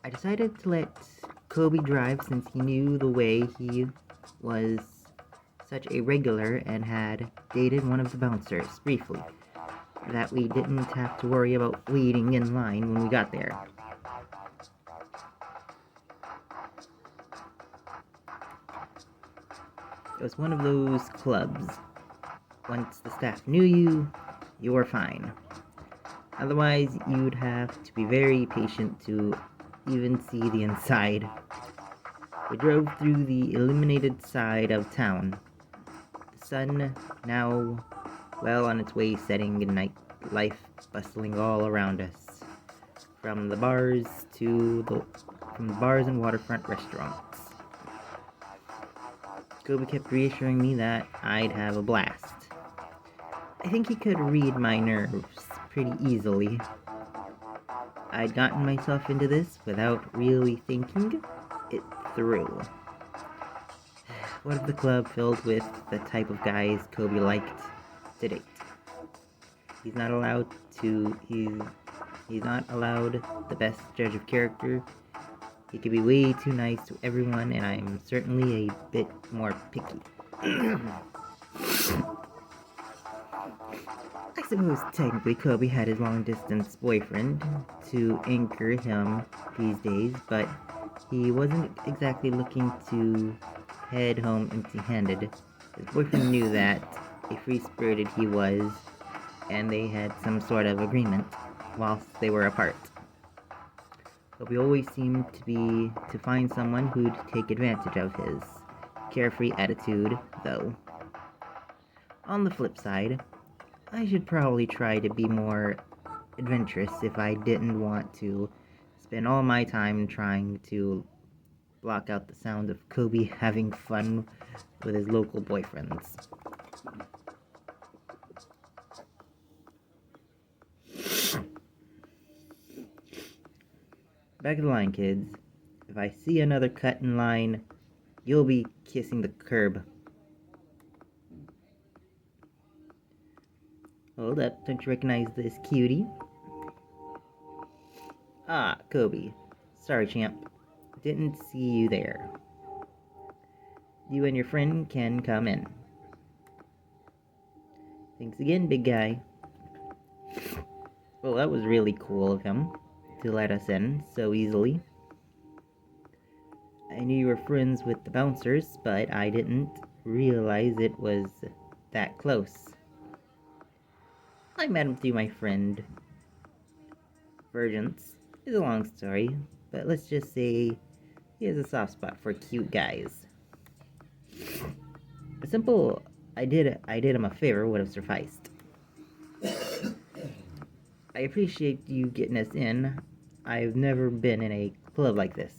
I decided to let Kobe drive since he knew the way. He was such a regular and had dated one of the bouncers briefly, that we didn't have to worry about waiting in line when we got there. It was one of those clubs. Once the staff knew you, you were fine. Otherwise, you'd have to be very patient to even see the inside. We drove through the illuminated side of town. The sun now well on its way setting and nightlife bustling all around us. From the bars and waterfront restaurants. Kobe kept reassuring me that I'd have a blast. I think he could read my nerves pretty easily. I'd gotten myself into this without really thinking it through. What if the club filled with the type of guys Kobe liked to date? He's not allowed the best judge of character. He can be way too nice to everyone, and I'm certainly a bit more picky. I suppose technically Kobe had his long-distance boyfriend to anchor him these days, but he wasn't exactly looking to head home empty-handed. His boyfriend knew that, a free-spirited he was, and they had some sort of agreement whilst they were apart. Kobe always seemed to find someone who'd take advantage of his carefree attitude, though. On the flip side, I should probably try to be more adventurous if I didn't want to spend all my time trying to block out the sound of Kobe having fun with his local boyfriends. Back of the line, kids. If I see another cut in line, you'll be kissing the curb. Hold up, don't you recognize this cutie? Ah, Kobe. Sorry, champ. Didn't see you there. You and your friend can come in. Thanks again, big guy. Well, that was really cool of him to let us in so easily. I knew you were friends with the bouncers, but I didn't realize it was that close. I met him through my friend Virgins. It's a long story, but let's just say he has a soft spot for cute guys. A simple I did him a favor would have sufficed. I appreciate you getting us in. I've never been in a club like this.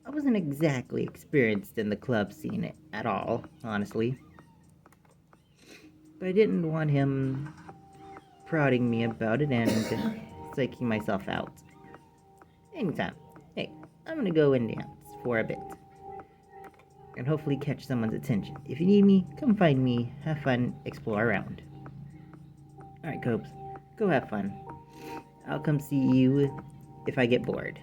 I wasn't exactly experienced in the club scene at all, honestly. But I didn't want him prodding me about it and psyching myself out. Anytime. Hey, I'm gonna go and dance for a bit. And hopefully catch someone's attention. If you need me, come find me, have fun, explore around. Alright, Copes, go have fun. I'll come see you if I get bored.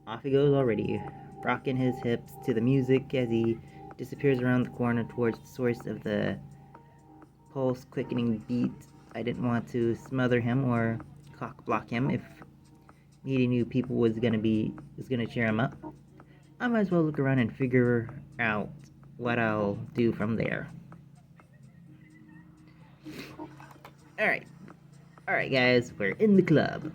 Off he goes already, rocking his hips to the music as he disappears around the corner towards the source of the pulse-quickening beat. I didn't want to smother him or cock-block him if meeting new people was gonna cheer him up. I might as well look around and figure out what I'll do from there. Alright, guys, we're in the club.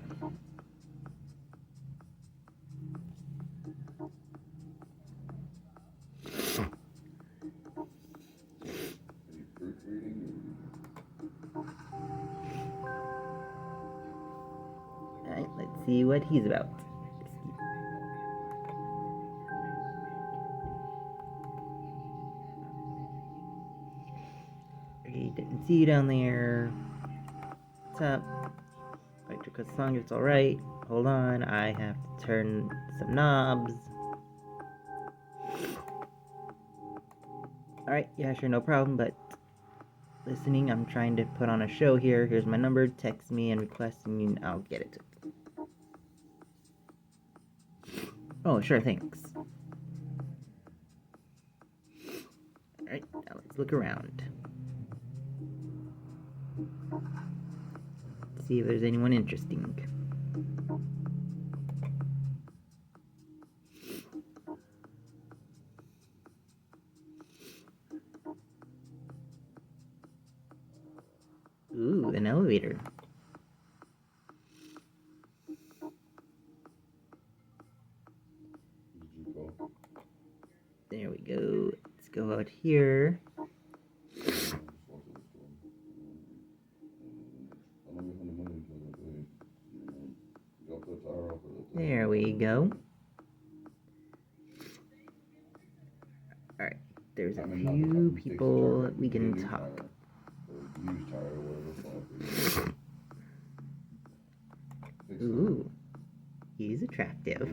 Alright, let's see what he's about. Okay, didn't see you down there. What's up? Like to cut the song if it's alright. Hold on, I have to turn some knobs. Alright, yeah, sure, no problem, but listening, I'm trying to put on a show here. Here's my number, text me and request, and I'll get it. Oh, sure, thanks. Alright, now let's look around. See if there's anyone interesting. Ooh, an elevator. There we go. Let's go out here. There we go. Alright, there's a few people we can talk. Ooh, he's attractive.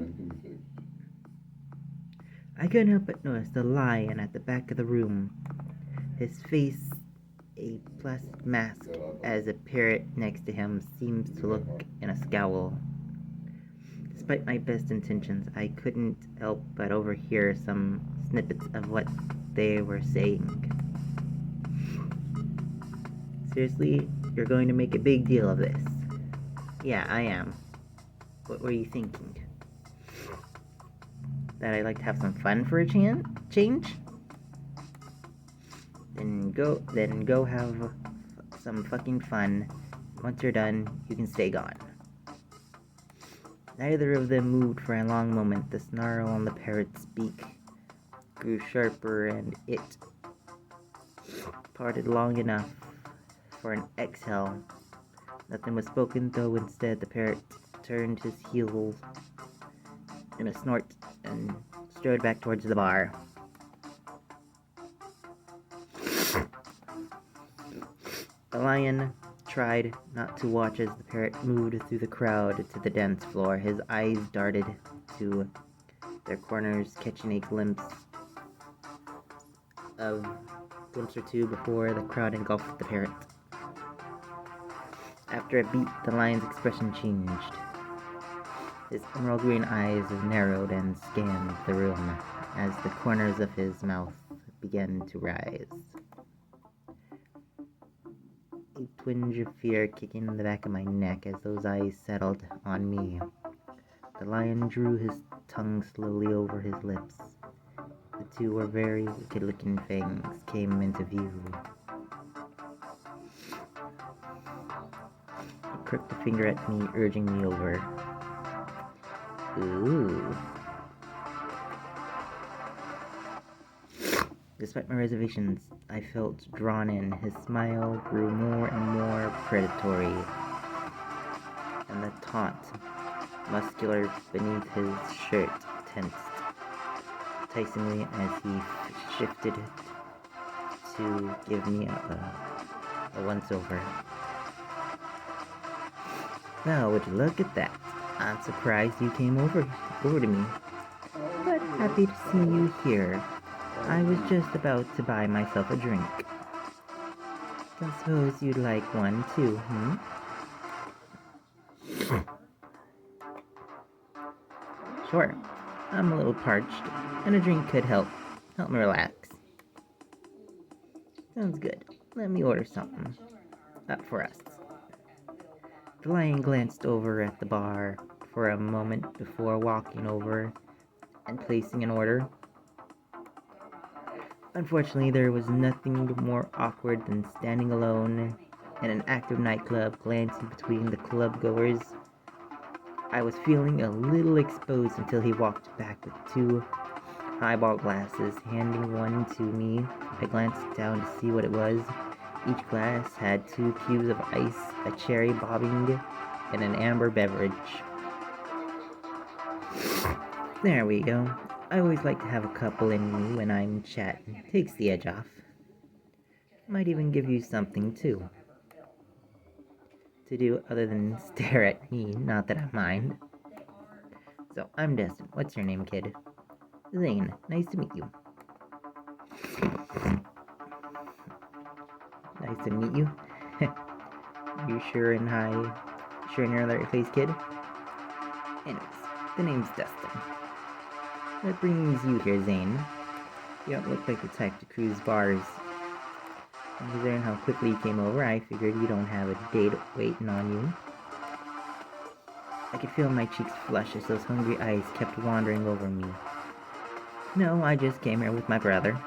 I couldn't help but notice the lion at the back of the room. His face, a plastic mask, as a parrot next to him seems to look in a scowl. Despite my best intentions, I couldn't help but overhear some snippets of what they were saying. Seriously? You're going to make a big deal of this? Yeah, I am. What were you thinking? That I'd like to have some fun for a change? Then go have some fucking fun. Once you're done, you can stay gone. Neither of them moved for a long moment. The snarl on the parrot's beak grew sharper, and it parted long enough for an exhale. Nothing was spoken, though. Instead, the parrot turned his heels in a snort and strode back towards the bar. The lion tried not to watch as the parrot moved through the crowd to the dance floor. His eyes darted to their corners, catching a glimpse or two before the crowd engulfed the parrot. After a beat, the lion's expression changed. His emerald green eyes narrowed and scanned the room as the corners of his mouth began to rise. A twinge of fear kicking in the back of my neck as those eyes settled on me. The lion drew his tongue slowly over his lips. The two were very wicked-looking fangs came into view. He crooked a finger at me, urging me over. Ooh. Despite my reservations, I felt drawn in. His smile grew more and more predatory, and the taut, muscular beneath his shirt tensed enticingly as he shifted to give me a once-over. Now, would you look at that? I'm surprised you came over to me, but happy to see you here. I was just about to buy myself a drink. Don't suppose you'd like one too, Sure. I'm a little parched, and a drink could help me relax. Sounds good. Let me order something. Up for us. The lion glanced over at the bar for a moment before walking over and placing an order. Unfortunately, there was nothing more awkward than standing alone in an active nightclub, glancing between the club goers. I was feeling a little exposed until he walked back with 2 highball glasses, handing one to me. I glanced down to see what it was. Each glass had 2 cubes of ice, a cherry bobbing, and an amber beverage. There we go. I always like to have a couple in me when I'm chatting. Takes the edge off. Might even give you something, too, to do other than stare at me, not that I mind. So, I'm Destin. What's your name, kid? Zane. Nice to meet you. Nice to meet you. You sure in your right place, kid? Anyways, the name's Dustin. What brings you here, Zane? You don't look like the type to cruise bars. Considering how quickly you came over, I figured you don't have a date waiting on you. I could feel my cheeks flush as those hungry eyes kept wandering over me. No, I just came here with my brother.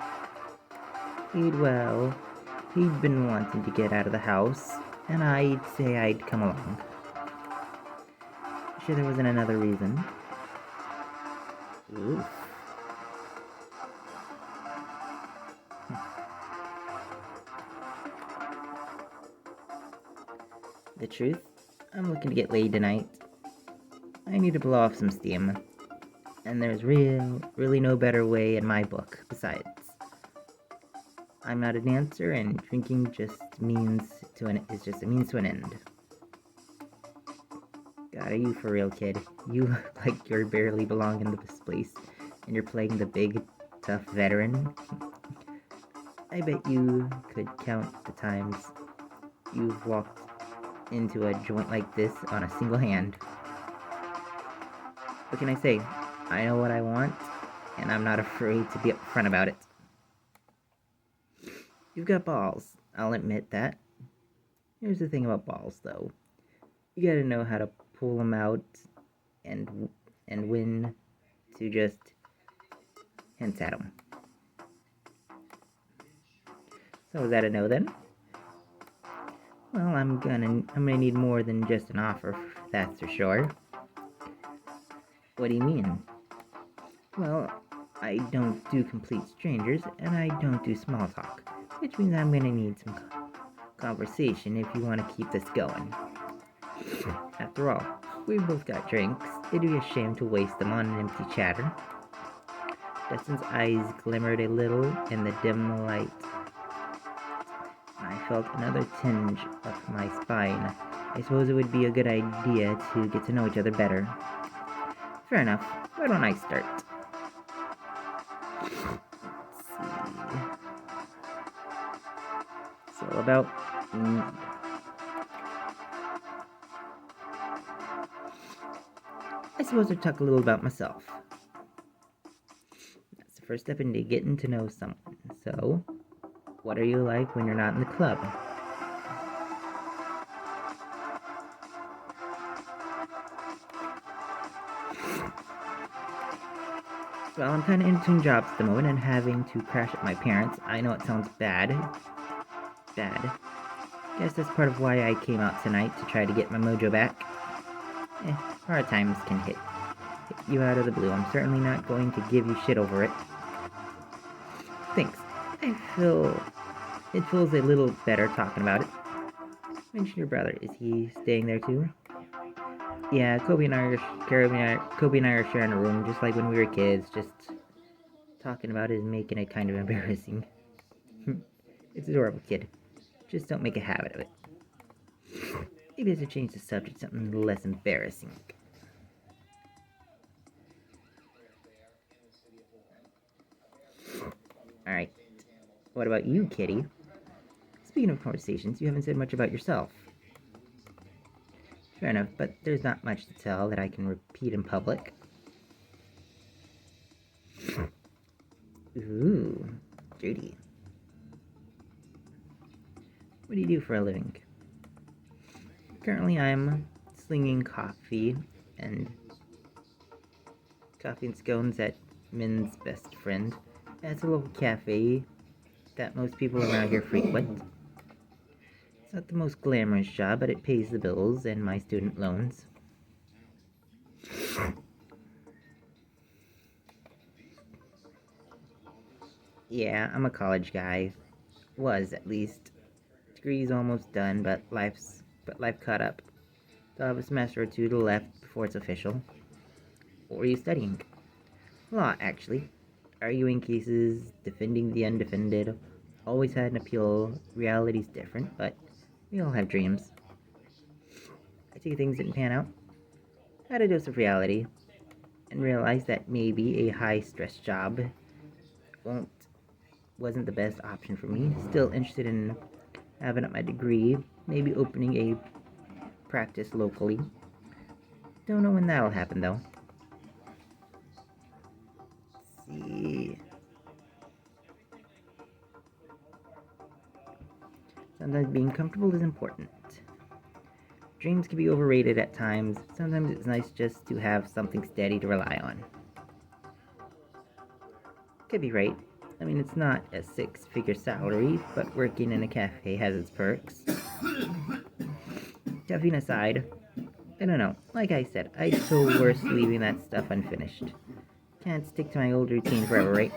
He'd been wanting to get out of the house, and I'd say I'd come along. Sure there wasn't another reason? Oof. The truth? I'm looking to get laid tonight. I need to blow off some steam. And there's really no better way in my book, besides. I'm not a dancer, and drinking is just a means to an end. God, are you for real, kid? You look like you barely belong in this place, and you're playing the big, tough veteran. I bet you could count the times you've walked into a joint like this on a single hand. What can I say? I know what I want, and I'm not afraid to be upfront about it. You've got balls, I'll admit that. Here's the thing about balls, though. You gotta know how to pull them out and when to just hint at them. So is that a no then? Well, I'm gonna need more than just an offer, that's for sure. What do you mean? Well, I don't do complete strangers, and I don't do small talk, which means I'm gonna need some conversation if you want to keep this going. After all, we both got drinks. It'd be a shame to waste them on an empty chatter. Dustin's eyes glimmered a little in the dim light. I felt another tinge up my spine. I suppose it would be a good idea to get to know each other better. Fair enough. Why don't I start? Let's see. So about I suppose I'll talk a little about myself. That's the first step into getting to know someone. So, what are you like when you're not in the club? Well, I'm kind of in between jobs at the moment and having to crash at my parents'. I know it sounds bad. Guess that's part of why I came out tonight, to try to get my mojo back. Hard times can hit you out of the blue. I'm certainly not going to give you shit over it. Thanks. I feel it feels a little better talking about it. Mention your brother. Is he staying there too? Yeah, Kobe and I are sharing a room, just like when we were kids. Just talking about it is making it kind of embarrassing. It's adorable, kid. Just don't make a habit of it. Maybe to change the subject, something less embarrassing. Alright. What about you, kitty? Speaking of conversations, you haven't said much about yourself. Fair enough, but there's not much to tell that I can repeat in public. Ooh, Judy. What do you do for a living? Currently, I'm slinging coffee and scones at Min's best friend. That's a local cafe that most people around here frequent. It's not the most glamorous job, but it pays the bills and my student loans. Yeah, I'm a college guy. Was, at least. Degree's almost done, but life caught up. Still have a semester or two to left before it's official. What were you studying? Law, actually. Arguing cases, defending the undefended. Always had an appeal. Reality's different, but we all have dreams. I see things didn't pan out. Had a dose of reality, and realized that maybe a high-stress job wasn't the best option for me. Still interested in having up my degree, maybe opening a practice locally. Don't know when that'll happen, though. see. Sometimes being comfortable is important. Dreams can be overrated at times. Sometimes it's nice just to have something steady to rely on. Could be right. I mean, it's not a six-figure salary, but working in a cafe has its perks. Caffeine aside, I don't know. Like I said, I'd feel worse leaving that stuff unfinished. Can't stick to my old routine forever, right?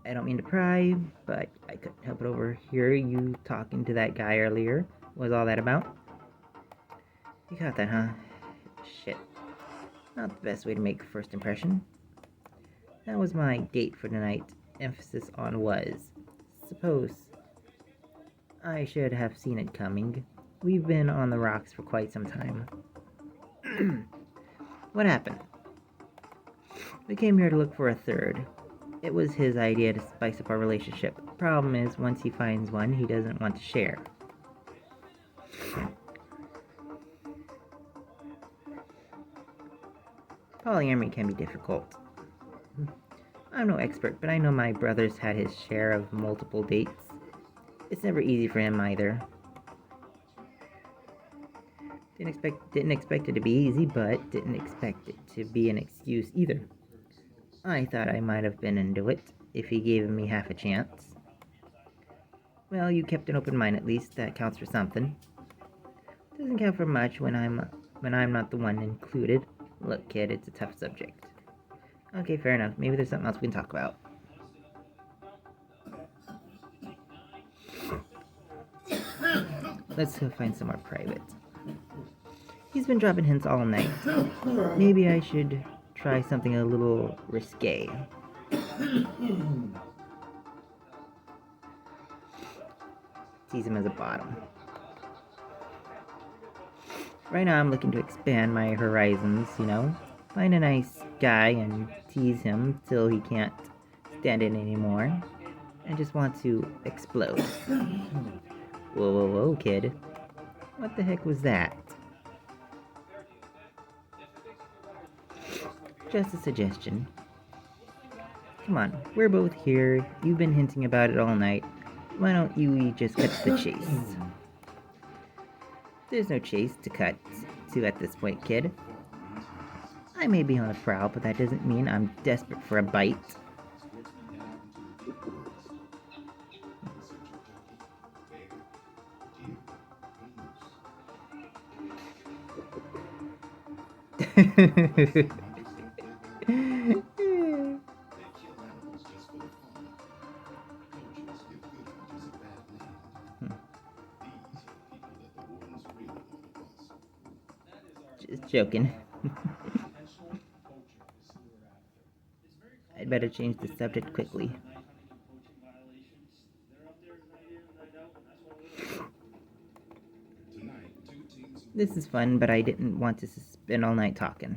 I don't mean to pry, but I couldn't help but overhear you talking to that guy earlier. What was all that about? You got that, huh? Shit. Not the best way to make a first impression. That was my date for tonight. Emphasis on was. Suppose. I should have seen it coming. We've been on the rocks for quite some time. What happened? We came here to look for a third. It was his idea to spice up our relationship. Problem is, once he finds one, he doesn't want to share. Polyamory can be difficult. I'm no expert, but I know my brother's had his share of multiple dates. It's never easy for him either. Didn't expect it to be easy, but didn't expect it to be an excuse either. I thought I might have been into it if he gave me half a chance. Well, you kept an open mind at least. That counts for something. Doesn't count for much when I'm not the one included. Look, kid, it's a tough subject. Okay, fair enough. Maybe there's something else we can talk about. Let's go find somewhere private. He's been dropping hints all night. Maybe I should try something a little risque. Tease him as a bottom. Right now I'm looking to expand my horizons, Find a nice guy and tease him till he can't stand it anymore. I just want to explode. Whoa, whoa, whoa, kid. What the heck was that? Just a suggestion. Come on, we're both here. You've been hinting about it all night. Why don't you just cut to the chase? There's no chase to cut to at this point, kid. I may be on the prowl, but that doesn't mean I'm desperate for a bite. Just joking. I'd better change the subject quickly. This is fun, but I didn't want to spend all night talking.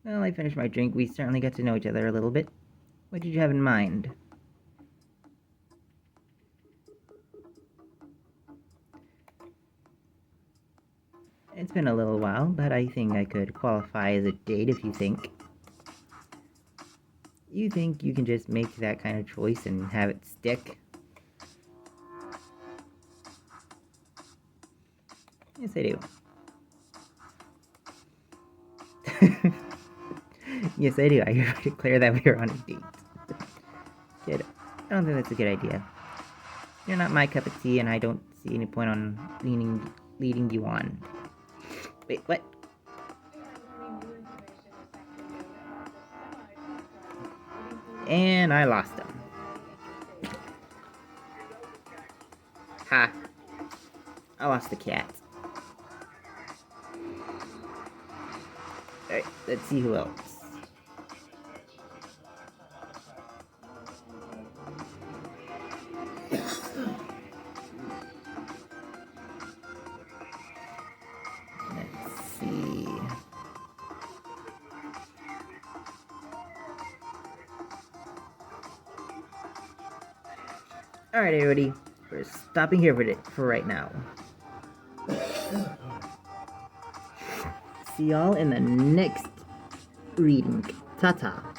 Well, I finished my drink. We certainly got to know each other a little bit. What did you have in mind? It's been a little while, but I think I could qualify as a date if you think. You think you can just make that kind of choice and have it stick? Yes, I do. Yes, I do. I hereby declare that we are on a date. Kid, I don't think that's a good idea. You're not my cup of tea, and I don't see any point on leading you on. Wait, what? And I lost him. Ha. I lost the cat. Alright, let's see who else. Let's see. Alright, everybody. We're stopping here for right now. See y'all in the next reading. Ta-ta.